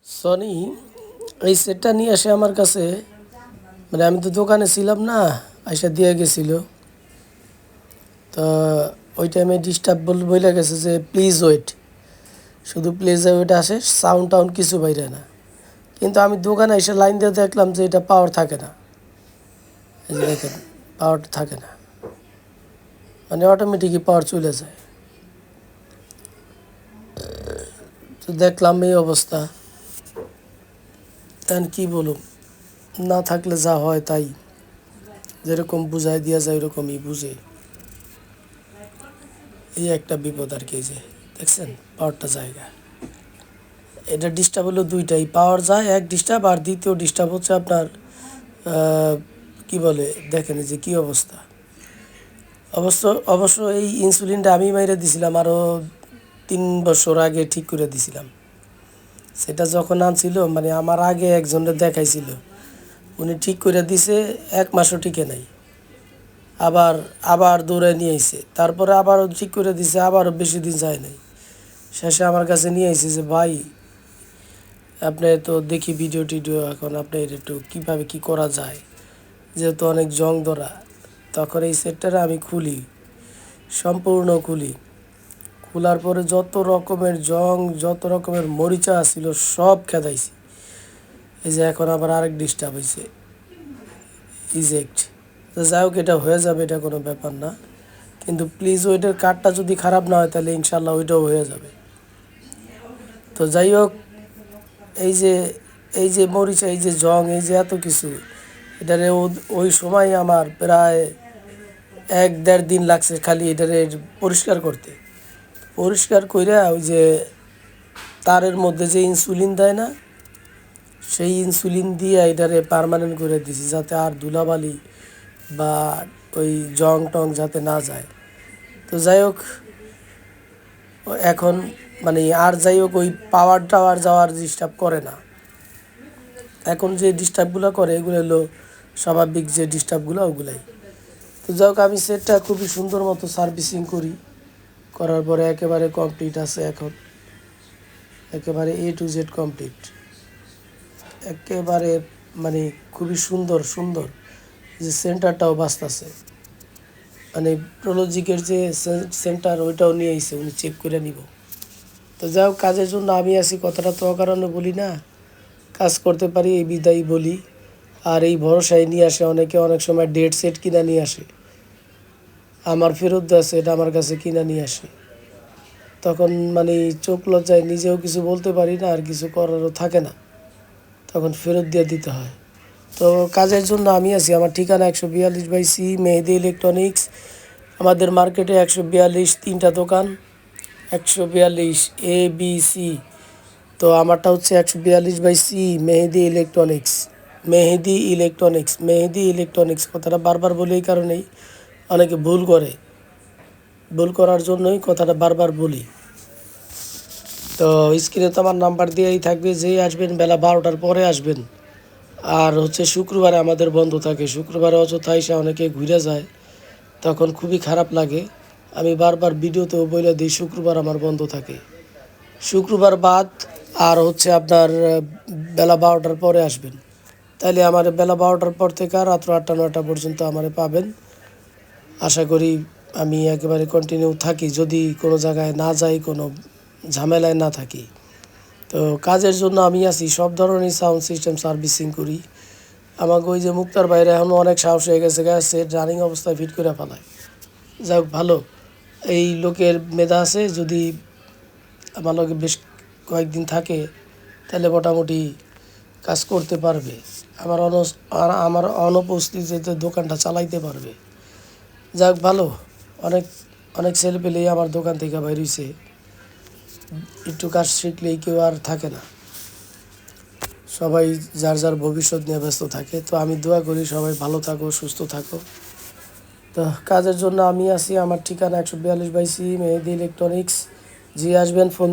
Sony এই সেটটা নিয়ে আসে আমার কাছে, মানে আমি তো দোকানে ছিলাম না, আইসা দিয়ে গেছিল। তো ওই টাইমে ডিস্টার্ব বলে গেছে যে প্লিজ ওয়েট, শুধু প্লিজ ওয়েট আসে, সাউন্ড টাউন্ড কিছু বাইরে না। কিন্তু আমি দোকানে এসে লাইন দিয়ে দেখলাম যে এটা পাওয়ার থাকে না। এই যে দেখেন, পাওয়ার থাকে না, মানে অটোমেটিকই পাওয়ার চলে যায়। তো দেখলাম এই অবস্থা, তাই কি বলুন, না থাকলে যা হয় তাই, যেরকম বুঝাই দেওয়া যায় ওরকমই বুঝে। এই একটা বিপদ আর কি, যে দেখছেন পাওয়ারটা জায়গা, এটা ডিস্টার্ব হলো দুইটাই, পাওয়ার যায় এক ডিস্টার্ব, আর দ্বিতীয় ডিস্টার্ব হচ্ছে আপনার কি বলে, দেখেন যে কি অবস্থা। অবশ্য অবশ্য এই ইনসুলিনটা আমি মাইরে দিছিলাম আরও 3 বছর আগে, ঠিক করে দিছিলাম। সেটা যখন আনছিল, মানে আমার আগে একজনের দেখাইছিল, উনি ঠিক করে দিছে, 1 মাসও টিকে নাই। আবার আবার দৌড়ে নিয়ে আইছে, তারপরে আবারও ঠিক করে দিছে, আবারও বেশি দিন যায় নাই। শেষে আমার কাছে নিয়ে আইছে যে ভাই, আপনি তো দেখি ভিডিও টিডিও, এখন আপনি একটু কীভাবে কী করা যায়, যেহেতু অনেক জং ধরা। তখন এই সেটটা আমি খুলি, সম্পূর্ণ খুলি, খোলার পরে যত রকমের জং, যত রকমের মরিচা ছিল সব খেদাইছি। এই যে এখন আবার আরেক ডিস্টার্ব হয়েছে, ইজেক্ট। তো যাই হোক, এটা হয়ে যাবে, এটা কোনো ব্যাপার না। কিন্তু প্লিজ ওইটার কার্ডটা যদি খারাপ না হয় তাহলে ইনশাল্লাহ ওইটাও হয়ে যাবে। তো যাই হোক, এই যে এই যে মরিচা, এই যে জং, এই যে এত কিছু, এটারে ওই সময় আমার প্রায় 1-1.5 দিন লাগছে খালি এটারে পরিষ্কার করতে। পরিষ্কার কইরা ওই যে তারের মধ্যে যে ইনসুলিন দেয় না, সেই ইনসুলিন দিয়ে এটারে পার্মানেন্ট করে দিছি, যাতে আর ধুলাবালি বা ওই জং টং যাতে না যায়। তো যাই হোক, এখন মানে আর যাই হোক, ওই পাওয়ার টাওয়ার যাওয়ার ডিস্টার্ব করে না। এখন যে ডিস্টার্বগুলো করে এগুলো হলো স্বাভাবিক যে ডিস্টার্বগুলো, ওগুলাই। তো যাই হোক, আমি সেটটা খুবই সুন্দর মতো সার্ভিসিং করি, করার পরে একেবারে কমপ্লিট আছে এখন, একেবারে A to Z কমপ্লিট, একেবারে মানে খুবই সুন্দর সুন্দর, যে সেন্টারটাও বাঁচতেছে, মানে প্রোলজিকের যে সেন্টার ওইটাও নিয়ে এসে উনি চেক করে নিব। তো যাই হোক, কাজের জন্য আমি আছি, কথাটা তো অকারণে বলি না, কাজ করতে পারি এই বিদায় বলি। আর এই ভরসায় নিয়ে আসে অনেকে, অনেক সময় ডেড সেট কিনা নিয়ে আসে, আমার ফেরত দেওয়া সেট আমার কাছে কিনা নিয়ে আসে। তখন মানে চোখ লজ্জায় নিজেও কিছু বলতে পারি না, আর কিছু করারও থাকে না, তখন ফেরত দিয়ে দিতে হয়। তো কাজের জন্য আমি আছি, আমার ঠিকানা 142/C মেহেদি ইলেকট্রনিক্স। আমাদের মার্কেটে 142 3টা দোকান, 142 ABC। তো আমারটা হচ্ছে 142/C মেহেদি ইলেকট্রনিক্স। মেহেদি ইলেকট্রনিক্স, মেহেদি ইলেকট্রনিক্স, কথাটা বারবার বলি এই কারণেই, অনেকে ভুল করে, ভুল করার জন্যই কথাটা বারবার বলি। তো স্ক্রিনে তো আমার নাম্বার দিয়েই থাকবে, যেই আসবেন বেলা 12টার পরে আসবেন। আর হচ্ছে শুক্রবারে আমাদের বন্ধ থাকে, শুক্রবারে অযথা এসে অনেকে ঘুরে যায়, তখন খুবই খারাপ লাগে। আমি বারবার ভিডিওতেও বলে দিই, শুক্রবার আমার বন্ধ থাকে, শুক্রবার বাদ। আর হচ্ছে আপনার বেলা 12টার পরে আসবেন, তাইলে আমার বেলা 12টার পর থেকে রাত্র 8টা 9টা পর্যন্ত আমার পাবেন। আশা করি আমি একেবারে কন্টিনিউ থাকি, যদি কোনো জায়গায় না যাই, কোনো ঝামেলায় না থাকি। তো কাজের জন্য আমি আছি, সব ধরনের সাউন্ড সিস্টেম সার্ভিসিং করি। আমাকে ওই যে মুক্তার বাইরে এখনও অনেক সাহস হয়ে গেছে, সেট রানিং অবস্থায় ফিট করে ফেলায়। যাক ভালো, এই লোকের মেধা আছে, যদি আমার লোকে বেশ কয়েকদিন থাকে তাহলে মোটামুটি কাজ করতে পারবে, আমার অনুপস্থিতিতে দোকানটা চালাইতে পারবে। যাক ভালো, অনেক অনেক ছেলে পেলেই আমার দোকান থেকে বাইর হইছে, একটু কাজ শিখলেই কেউ আর থাকে না, সবাই যার যার ভবিষ্যৎ নিয়ে ব্যস্ত থাকে। তো আমি দোয়া করি সবাই ভালো থাকো, সুস্থ থাকো। তো কাজের জন্য আমি আছি, আমার ঠিকানা 142/C মেহেদি ইলেকট্রনিক্স। যে আসবেন ফোন